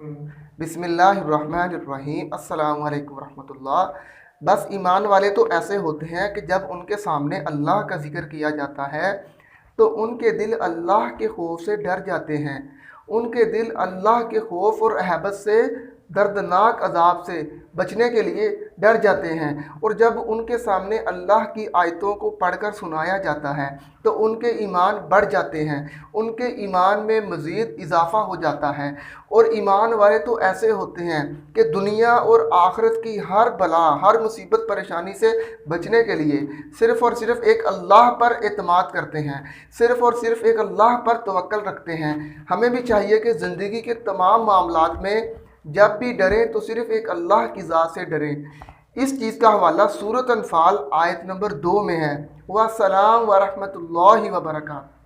बिस्मिल्लाहिर्रहमानिर्रहीम। अस्सलामु अलैकुम रहमतुल्लाह। बस ईमान वाले तो ऐसे होते हैं कि जब उनके सामने अल्लाह का ज़िक्र किया जाता है तो उनके दिल अल्लाह के खौफ से डर जाते हैं। उनके दिल अल्लाह के खौफ और अहबत से, दर्दनाक अजाब से बचने के लिए डर जाते हैं। और जब उनके सामने अल्लाह की आयतों को पढ़कर सुनाया जाता है तो उनके ईमान बढ़ जाते हैं, उनके ईमान में मज़ीद इजाफ़ा हो जाता है। और ईमान वाले तो ऐसे होते हैं कि दुनिया और आखिरत की हर बला, हर मुसीबत परेशानी से बचने के लिए सिर्फ़ और सिर्फ एक अल्लाह पर एतमाद करते हैं, सिर्फ़ और सिर्फ एक अल्लाह पर तवक्कल रखते हैं। हमें भी चाहिए कि ज़िंदगी के तमाम मामलात में जब भी डरें तो सिर्फ़ एक अल्लाह की ज़ात से डरें। इस चीज़ का हवाला सूरत अनफ़ाल आयत नंबर 2 में है। वस्सलाम व रहमतुल्लाहि व बरकातहू।